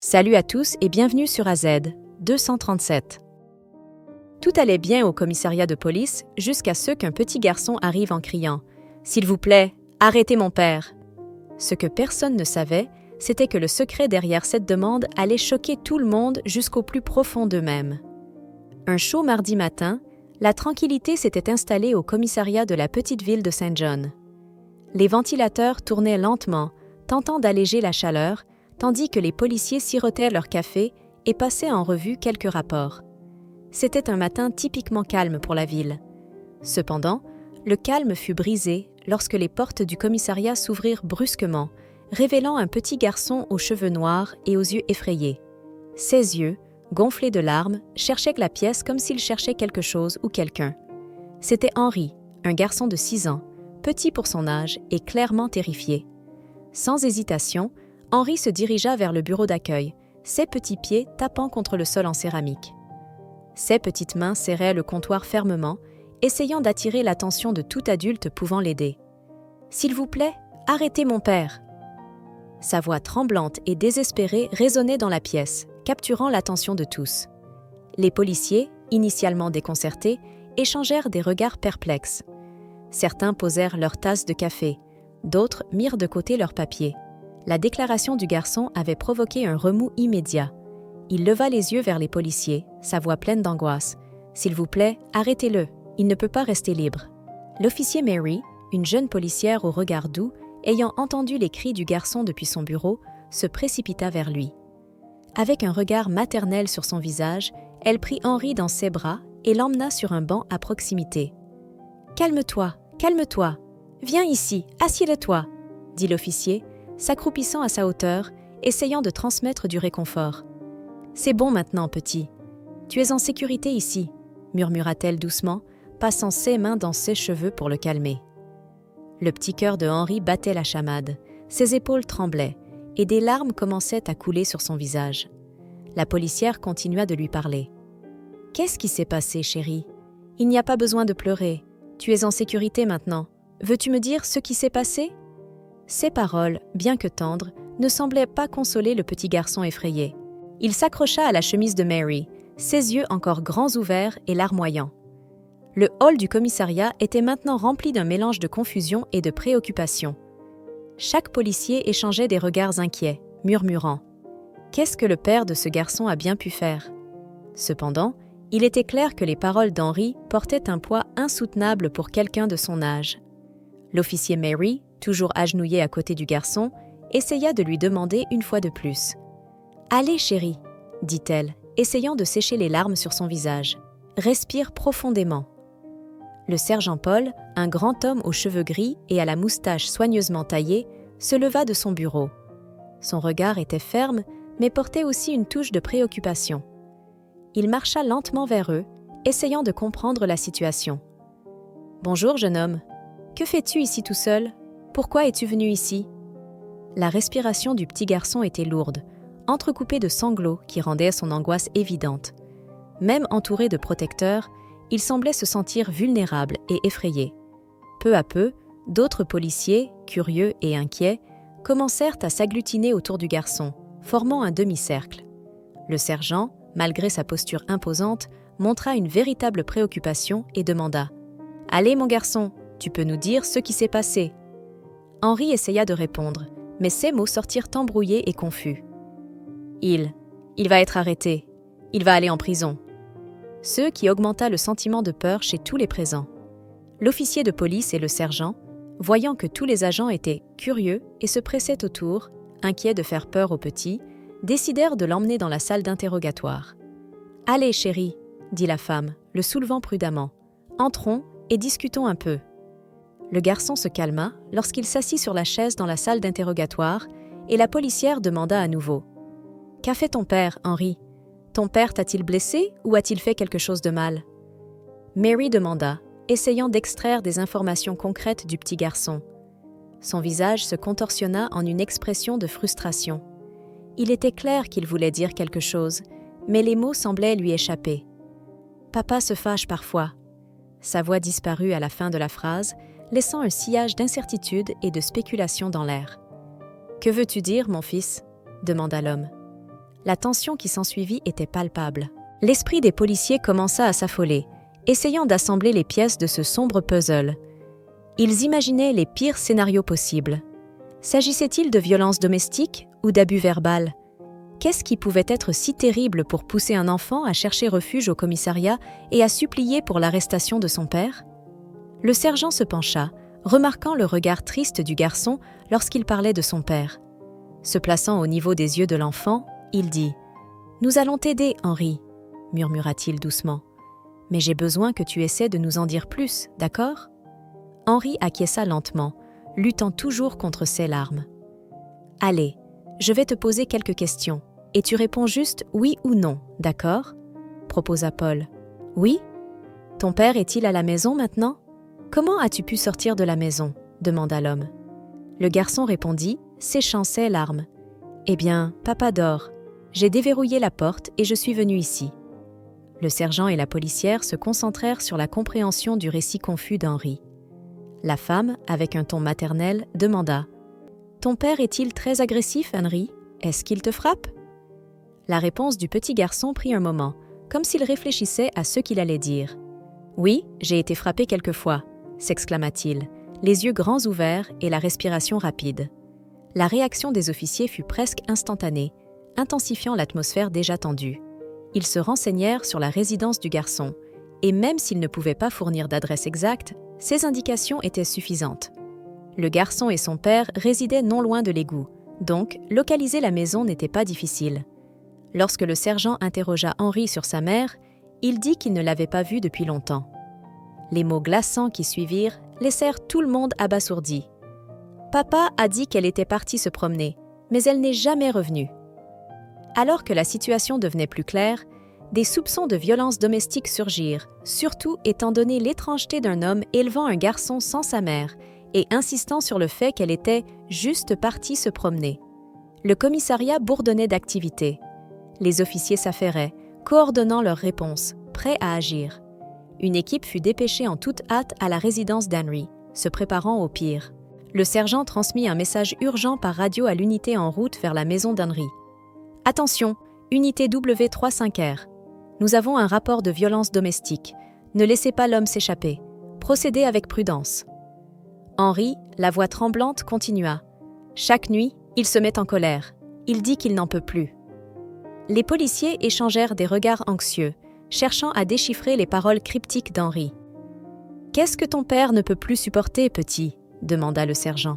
Salut à tous et bienvenue sur AZ 237. Tout allait bien au commissariat de police jusqu'à ce qu'un petit garçon arrive en criant « S'il vous plaît, arrêtez mon père !» Ce que personne ne savait, c'était que le secret derrière cette demande allait choquer tout le monde jusqu'au plus profond d'eux-mêmes. Un chaud mardi matin, la tranquillité s'était installée au commissariat de la petite ville de Saint John. Les ventilateurs tournaient lentement, tentant d'alléger la chaleur, tandis que les policiers sirotaient leur café et passaient en revue quelques rapports. C'était un matin typiquement calme pour la ville. Cependant, le calme fut brisé lorsque les portes du commissariat s'ouvrirent brusquement, révélant un petit garçon aux cheveux noirs et aux yeux effrayés. Ses yeux, gonflés de larmes, cherchaient la pièce comme s'il cherchait quelque chose ou quelqu'un. C'était Henry, un garçon de 6 ans, petit pour son âge et clairement terrifié. Sans hésitation, Henry se dirigea vers le bureau d'accueil, ses petits pieds tapant contre le sol en céramique. Ses petites mains serraient le comptoir fermement, essayant d'attirer l'attention de tout adulte pouvant l'aider. « S'il vous plaît, arrêtez mon père !» Sa voix tremblante et désespérée résonnait dans la pièce, capturant l'attention de tous. Les policiers, initialement déconcertés, échangèrent des regards perplexes. Certains posèrent leur tasse de café, d'autres mirent de côté leurs papiers. La déclaration du garçon avait provoqué un remous immédiat. Il leva les yeux vers les policiers, sa voix pleine d'angoisse. « S'il vous plaît, arrêtez-le, il ne peut pas rester libre. » L'officier Mary, une jeune policière au regard doux, ayant entendu les cris du garçon depuis son bureau, se précipita vers lui. Avec un regard maternel sur son visage, elle prit Henry dans ses bras et l'emmena sur un banc à proximité. « Calme-toi, calme-toi. Viens ici, assieds-le-toi, » dit l'officier, s'accroupissant à sa hauteur, essayant de transmettre du réconfort. « C'est bon maintenant, petit. Tu es en sécurité ici, » murmura-t-elle doucement, passant ses mains dans ses cheveux pour le calmer. Le petit cœur de Henry battait la chamade, ses épaules tremblaient, et des larmes commençaient à couler sur son visage. La policière continua de lui parler. « Qu'est-ce qui s'est passé, chérie? Il n'y a pas besoin de pleurer. Tu es en sécurité maintenant. Veux-tu me dire ce qui s'est passé ?» Ces paroles, bien que tendres, ne semblaient pas consoler le petit garçon effrayé. Il s'accrocha à la chemise de Mary, ses yeux encore grands ouverts et larmoyants. Le hall du commissariat était maintenant rempli d'un mélange de confusion et de préoccupation. Chaque policier échangeait des regards inquiets, murmurant « Qu'est-ce que le père de ce garçon a bien pu faire ?» Cependant, il était clair que les paroles d'Henry portaient un poids insoutenable pour quelqu'un de son âge. L'officier Mary, toujours agenouillé à côté du garçon, essaya de lui demander une fois de plus. « Allez, chérie, » dit-elle, essayant de sécher les larmes sur son visage. « Respire profondément. » Le sergent Paul, un grand homme aux cheveux gris et à la moustache soigneusement taillée, se leva de son bureau. Son regard était ferme, mais portait aussi une touche de préoccupation. Il marcha lentement vers eux, essayant de comprendre la situation. « Bonjour, jeune homme. Que fais-tu ici tout seul ? Pourquoi es-tu venu ici ?» La respiration du petit garçon était lourde, entrecoupée de sanglots qui rendaient son angoisse évidente. Même entouré de protecteurs, il semblait se sentir vulnérable et effrayé. Peu à peu, d'autres policiers, curieux et inquiets, commencèrent à s'agglutiner autour du garçon, formant un demi-cercle. Le sergent, malgré sa posture imposante, montra une véritable préoccupation et demanda « Allez, mon garçon, tu peux nous dire ce qui s'est passé ?» Henry essaya de répondre, mais ses mots sortirent embrouillés et confus. « Il va être arrêté. Il va aller en prison. » Ce qui augmenta le sentiment de peur chez tous les présents. L'officier de police et le sergent, voyant que tous les agents étaient curieux et se pressaient autour, inquiets de faire peur au petit, décidèrent de l'emmener dans la salle d'interrogatoire. « Allez, chérie, » dit la femme, le soulevant prudemment. « Entrons et discutons un peu. » Le garçon se calma lorsqu'il s'assit sur la chaise dans la salle d'interrogatoire et la policière demanda à nouveau. « Qu'a fait ton père, Henry ? Ton père t'a-t-il blessé ou a-t-il fait quelque chose de mal ?» Mary demanda, essayant d'extraire des informations concrètes du petit garçon. Son visage se contorsionna en une expression de frustration. Il était clair qu'il voulait dire quelque chose, mais les mots semblaient lui échapper. « Papa se fâche parfois. » Sa voix disparut à la fin de la phrase, laissant un sillage d'incertitude et de spéculation dans l'air. « Que veux-tu dire, mon fils ?» demanda l'homme. La tension qui s'ensuivit était palpable. L'esprit des policiers commença à s'affoler, essayant d'assembler les pièces de ce sombre puzzle. Ils imaginaient les pires scénarios possibles. S'agissait-il de violences domestiques ou d'abus verbal? Qu'est-ce qui pouvait être si terrible pour pousser un enfant à chercher refuge au commissariat et à supplier pour l'arrestation de son père? Le sergent se pencha, remarquant le regard triste du garçon lorsqu'il parlait de son père. Se plaçant au niveau des yeux de l'enfant, il dit « Nous allons t'aider, Henry », murmura-t-il doucement. « Mais j'ai besoin que tu essaies de nous en dire plus, d'accord ?» Henry acquiesça lentement, luttant toujours contre ses larmes. « Allez, je vais te poser quelques questions, et tu réponds juste oui ou non, d'accord ?» proposa Paul. « Oui ? Ton père est-il à la maison maintenant ? Comment as-tu pu sortir de la maison ?» demanda l'homme. Le garçon répondit, séchant ses larmes. « Eh bien, papa dort. J'ai déverrouillé la porte et je suis venu ici. » Le sergent et la policière se concentrèrent sur la compréhension du récit confus d'Henry. La femme, avec un ton maternel, demanda « Ton père est-il très agressif, Henry ? Est-ce qu'il te frappe ?» La réponse du petit garçon prit un moment, comme s'il réfléchissait à ce qu'il allait dire. « Oui, j'ai été frappé quelquefois », s'exclama-t-il, les yeux grands ouverts et la respiration rapide. La réaction des officiers fut presque instantanée, intensifiant l'atmosphère déjà tendue. Ils se renseignèrent sur la résidence du garçon, et même s'ils ne pouvaient pas fournir d'adresse exacte, ces indications étaient suffisantes. Le garçon et son père résidaient non loin de l'égout, donc localiser la maison n'était pas difficile. Lorsque le sergent interrogea Henry sur sa mère, il dit qu'il ne l'avait pas vue depuis longtemps. Les mots glaçants qui suivirent laissèrent tout le monde abasourdi. « Papa a dit qu'elle était partie se promener, mais elle n'est jamais revenue. » Alors que la situation devenait plus claire, des soupçons de violence domestique surgirent, surtout étant donné l'étrangeté d'un homme élevant un garçon sans sa mère et insistant sur le fait qu'elle était juste partie se promener. Le commissariat bourdonnait d'activité. Les officiers s'affairaient, coordonnant leurs réponses, prêts à agir. Une équipe fut dépêchée en toute hâte à la résidence d'Henry, se préparant au pire. Le sergent transmit un message urgent par radio à l'unité en route vers la maison d'Henry. « Attention, unité W35R. Nous avons un rapport de violence domestique. Ne laissez pas l'homme s'échapper. Procédez avec prudence. » Henry, la voix tremblante, continua. « Chaque nuit, il se met en colère. Il dit qu'il n'en peut plus. » Les policiers échangèrent des regards anxieux, cherchant à déchiffrer les paroles cryptiques d'Henry. « Qu'est-ce que ton père ne peut plus supporter, petit ?» demanda le sergent.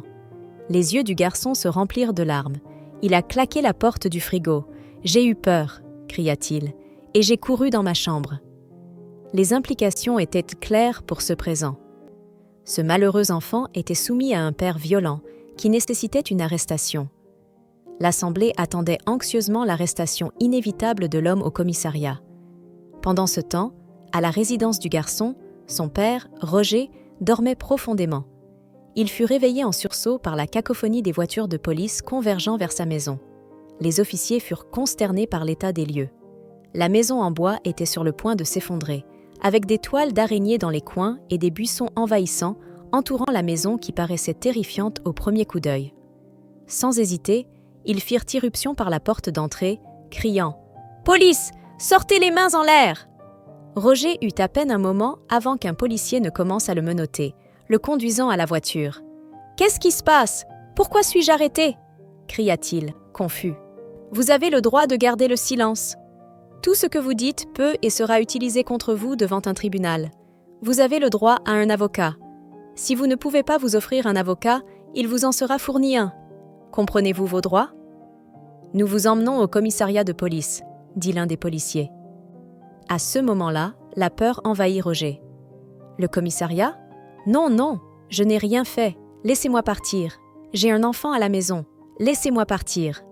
Les yeux du garçon se remplirent de larmes. Il a claqué la porte du frigo. « J'ai eu peur !» cria-t-il, et j'ai couru dans ma chambre. Les implications étaient claires pour ce présent. Ce malheureux enfant était soumis à un père violent qui nécessitait une arrestation. L'Assemblée attendait anxieusement l'arrestation inévitable de l'homme au commissariat. Pendant ce temps, à la résidence du garçon, son père, Roger, dormait profondément. Il fut réveillé en sursaut par la cacophonie des voitures de police convergeant vers sa maison. Les officiers furent consternés par l'état des lieux. La maison en bois était sur le point de s'effondrer, avec des toiles d'araignées dans les coins et des buissons envahissants entourant la maison qui paraissait terrifiante au premier coup d'œil. Sans hésiter, ils firent irruption par la porte d'entrée, criant « Police, sortez les mains en l'air !» Roger eut à peine un moment avant qu'un policier ne commence à le menotter, le conduisant à la voiture. « Qu'est-ce qui se passe ? Pourquoi suis-je arrêté ?» cria-t-il, confus. « Vous avez le droit de garder le silence. Tout ce que vous dites peut et sera utilisé contre vous devant un tribunal. Vous avez le droit à un avocat. Si vous ne pouvez pas vous offrir un avocat, il vous en sera fourni un. Comprenez-vous vos droits ? » « Nous vous emmenons au commissariat de police, » dit l'un des policiers. À ce moment-là, la peur envahit Roger. « Le commissariat ? Non, non, je n'ai rien fait. Laissez-moi partir. J'ai un enfant à la maison. Laissez-moi partir. »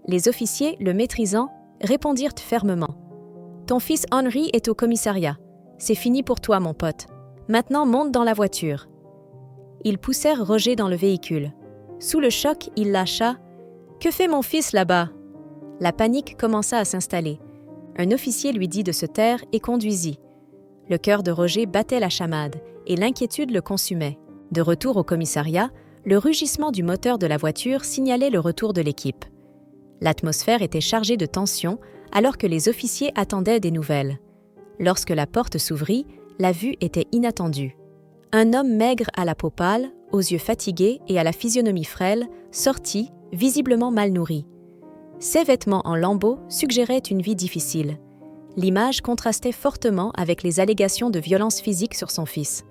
Les officiers, le maîtrisant, répondirent fermement. « Ton fils Henry est au commissariat. C'est fini pour toi, mon pote. Maintenant, monte dans la voiture. » Ils poussèrent Roger dans le véhicule. Sous le choc, il lâcha « Que fait mon fils là-bas ?» La panique commença à s'installer. Un officier lui dit de se taire et conduisit. Le cœur de Roger battait la chamade et l'inquiétude le consumait. De retour au commissariat, le rugissement du moteur de la voiture signalait le retour de l'équipe. L'atmosphère était chargée de tension alors que les officiers attendaient des nouvelles. Lorsque la porte s'ouvrit, la vue était inattendue. Un homme maigre à la peau pâle, aux yeux fatigués et à la physionomie frêle, sortit, visiblement mal nourri. Ses vêtements en lambeaux suggéraient une vie difficile. L'image contrastait fortement avec les allégations de violence physique sur son fils.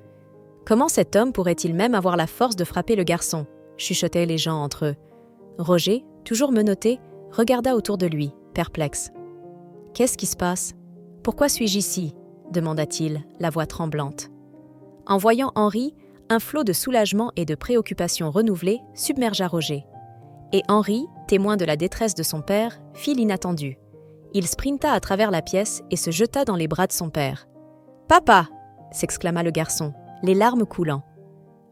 Comment cet homme pourrait-il même avoir la force de frapper le garçon ? Chuchotaient les gens entre eux. Roger, toujours menotté, regarda autour de lui, perplexe. « Qu'est-ce qui se passe ? Pourquoi suis-je ici ?» demanda-t-il, la voix tremblante. En voyant Henri, un flot de soulagement et de préoccupation renouvelée submergea Roger. Et Henri, témoin de la détresse de son père, fit l'inattendu. Il sprinta à travers la pièce et se jeta dans les bras de son père. « Papa !» s'exclama le garçon, les larmes coulant.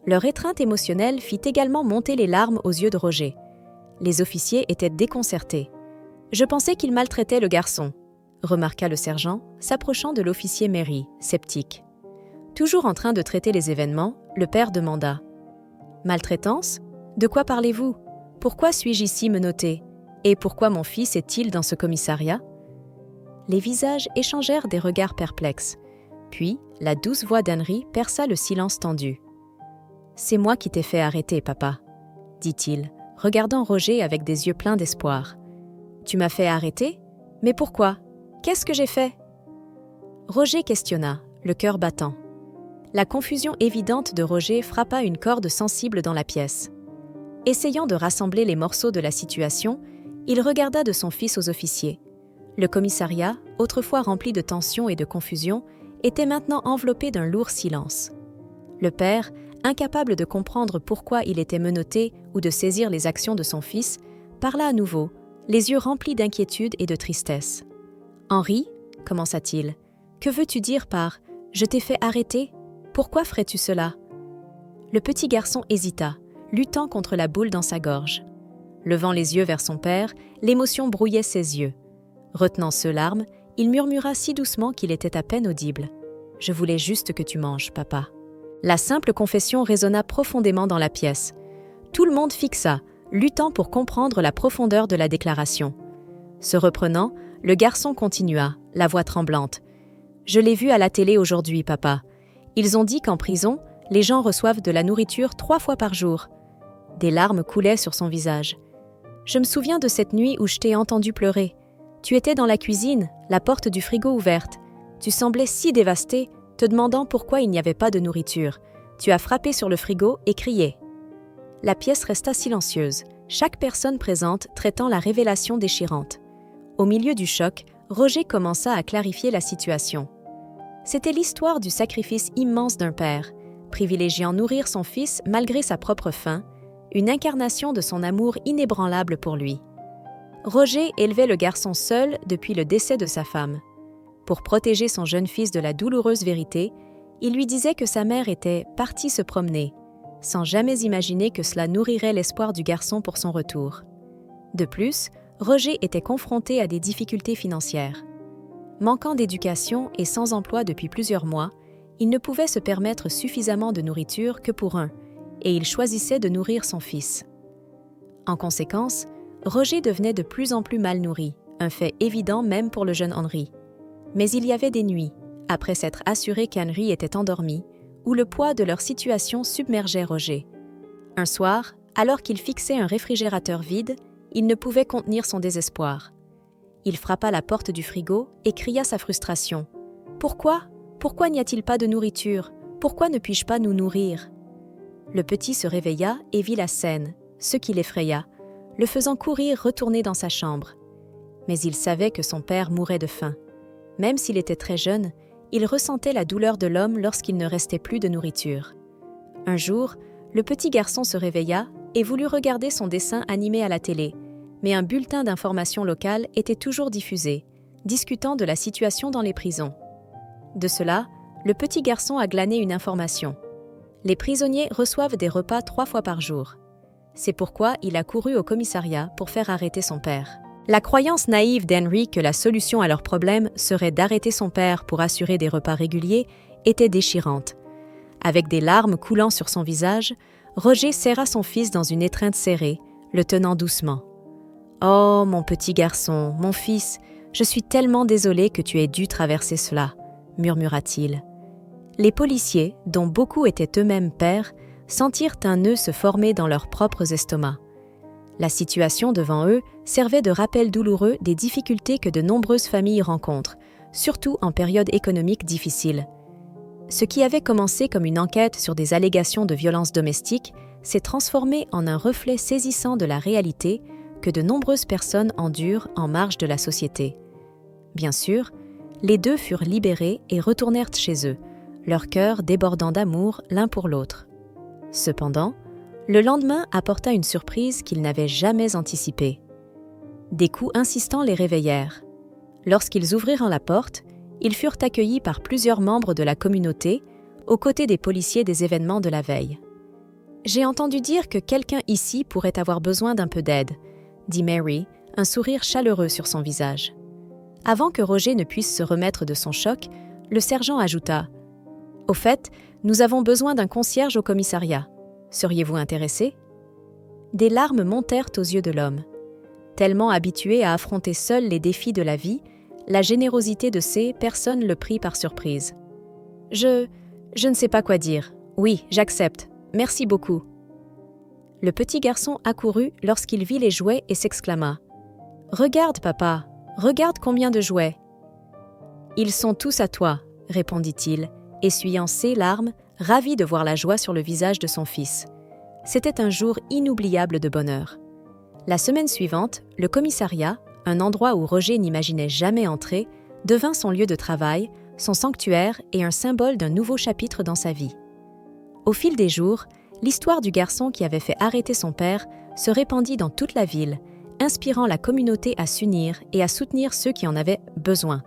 Leur étreinte émotionnelle fit également monter les larmes aux yeux de Roger. Les officiers étaient déconcertés. « Je pensais qu'il maltraitait le garçon », remarqua le sergent, s'approchant de l'officier Mary, sceptique. Toujours en train de traiter les événements, le père demanda « Maltraitance ? De quoi parlez-vous ? Pourquoi suis-je ici menotté ? Et pourquoi mon fils est-il dans ce commissariat ?» Les visages échangèrent des regards perplexes. Puis, la douce voix d'Henri perça le silence tendu. « C'est moi qui t'ai fait arrêter, papa, » dit-il, regardant Roger avec des yeux pleins d'espoir. « Tu m'as fait arrêter ? Mais pourquoi ? Qu'est-ce que j'ai fait ?» Roger questionna, le cœur battant. La confusion évidente de Roger frappa une corde sensible dans la pièce. Essayant de rassembler les morceaux de la situation, il regarda de son fils aux officiers. Le commissariat, autrefois rempli de tension et de confusion, était maintenant enveloppé d'un lourd silence. Le père, incapable de comprendre pourquoi il était menotté ou de saisir les actions de son fils, parla à nouveau, les yeux remplis d'inquiétude et de tristesse. « Henri, commença-t-il, que veux-tu dire par « je t'ai fait arrêter » ? Pourquoi ferais-tu cela ? Le petit garçon hésita, luttant contre la boule dans sa gorge. Levant les yeux vers son père, l'émotion brouillait ses yeux. Retenant ses larmes, il murmura si doucement qu'il était à peine audible. « Je voulais juste que tu manges, papa. » La simple confession résonna profondément dans la pièce. Tout le monde fixa, luttant pour comprendre la profondeur de la déclaration. Se reprenant, le garçon continua, la voix tremblante. « Je l'ai vu à la télé aujourd'hui, papa. Ils ont dit qu'en prison, les gens reçoivent de la nourriture 3 fois par jour. » Des larmes coulaient sur son visage. « Je me souviens de cette nuit où je t'ai entendu pleurer. Tu étais dans la cuisine, la porte du frigo ouverte. Tu semblais si dévasté, te demandant pourquoi il n'y avait pas de nourriture. Tu as frappé sur le frigo et crié. » La pièce resta silencieuse, chaque personne présente traitant la révélation déchirante. Au milieu du choc, Roger commença à clarifier la situation. C'était l'histoire du sacrifice immense d'un père, privilégiant nourrir son fils malgré sa propre faim, une incarnation de son amour inébranlable pour lui. Roger élevait le garçon seul depuis le décès de sa femme. Pour protéger son jeune fils de la douloureuse vérité, il lui disait que sa mère était partie se promener, sans jamais imaginer que cela nourrirait l'espoir du garçon pour son retour. De plus, Roger était confronté à des difficultés financières. Manquant d'éducation et sans emploi depuis plusieurs mois, il ne pouvait se permettre suffisamment de nourriture que pour un, et il choisissait de nourrir son fils. En conséquence, Roger devenait de plus en plus mal nourri, un fait évident même pour le jeune Henri. Mais il y avait des nuits, après s'être assuré qu'Henri était endormi, où le poids de leur situation submergeait Roger. Un soir, alors qu'il fixait un réfrigérateur vide, il ne pouvait contenir son désespoir. Il frappa la porte du frigo et cria sa frustration. « Pourquoi ? Pourquoi n'y a-t-il pas de nourriture ? Pourquoi ne puis-je pas nous nourrir ?» Le petit se réveilla et vit la scène, ce qui l'effraya, le faisant courir retourner dans sa chambre. Mais il savait que son père mourait de faim. Même s'il était très jeune, il ressentait la douleur de l'homme lorsqu'il ne restait plus de nourriture. Un jour, le petit garçon se réveilla et voulut regarder son dessin animé à la télé, mais un bulletin d'information locale était toujours diffusé, discutant de la situation dans les prisons. De cela, le petit garçon a glané une information. Les prisonniers reçoivent des repas 3 fois par jour. C'est pourquoi il a couru au commissariat pour faire arrêter son père. La croyance naïve d'Henri que la solution à leur problème serait d'arrêter son père pour assurer des repas réguliers était déchirante. Avec des larmes coulant sur son visage, Roger serra son fils dans une étreinte serrée, le tenant doucement. Oh, mon petit garçon, mon fils, je suis tellement désolée que tu aies dû traverser cela, murmura-t-il. Les policiers, dont beaucoup étaient eux-mêmes pères, sentirent un nœud se former dans leurs propres estomacs. La situation devant eux servait de rappel douloureux des difficultés que de nombreuses familles rencontrent, surtout en période économique difficile. Ce qui avait commencé comme une enquête sur des allégations de violence domestique s'est transformé en un reflet saisissant de la réalité que de nombreuses personnes endurent en marge de la société. Bien sûr, les deux furent libérés et retournèrent chez eux, leur cœur débordant d'amour l'un pour l'autre. Cependant, le lendemain apporta une surprise qu'ils n'avaient jamais anticipée. Des coups insistants les réveillèrent. Lorsqu'ils ouvrirent la porte, ils furent accueillis par plusieurs membres de la communauté, aux côtés des policiers des événements de la veille. « J'ai entendu dire que quelqu'un ici pourrait avoir besoin d'un peu d'aide », dit Mary, un sourire chaleureux sur son visage. Avant que Roger ne puisse se remettre de son choc, le sergent ajouta « Au fait, nous avons besoin d'un concierge au commissariat. Seriez-vous intéressé ?» Des larmes montèrent aux yeux de l'homme. Tellement habitué à affronter seul les défis de la vie, la générosité de ces personnes le prit par surprise. « Je ne sais pas quoi dire. Oui, j'accepte. Merci beaucoup. » Le petit garçon accourut lorsqu'il vit les jouets et s'exclama « Regarde, papa, regarde combien de jouets !»« Ils sont tous à toi, » répondit-il, essuyant ses larmes, ravi de voir la joie sur le visage de son fils. C'était un jour inoubliable de bonheur. La semaine suivante, le commissariat, un endroit où Roger n'imaginait jamais entrer, devint son lieu de travail, son sanctuaire et un symbole d'un nouveau chapitre dans sa vie. Au fil des jours, l'histoire du garçon qui avait fait arrêter son père se répandit dans toute la ville, inspirant la communauté à s'unir et à soutenir ceux qui en avaient besoin.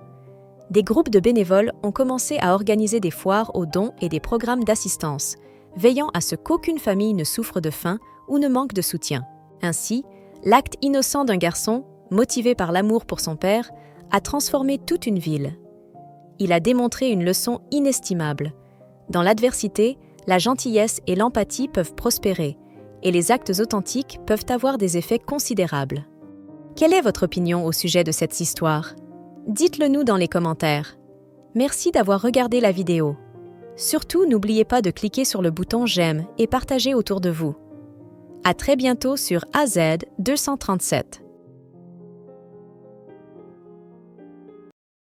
Des groupes de bénévoles ont commencé à organiser des foires aux dons et des programmes d'assistance, veillant à ce qu'aucune famille ne souffre de faim ou ne manque de soutien. Ainsi, l'acte innocent d'un garçon, motivé par l'amour pour son père, a transformé toute une ville. Il a démontré une leçon inestimable. Dans l'adversité, la gentillesse et l'empathie peuvent prospérer, et les actes authentiques peuvent avoir des effets considérables. Quelle est votre opinion au sujet de cette histoire ? Dites-le nous dans les commentaires. Merci d'avoir regardé la vidéo. Surtout, n'oubliez pas de cliquer sur le bouton j'aime et partager autour de vous. À très bientôt sur AZ 237.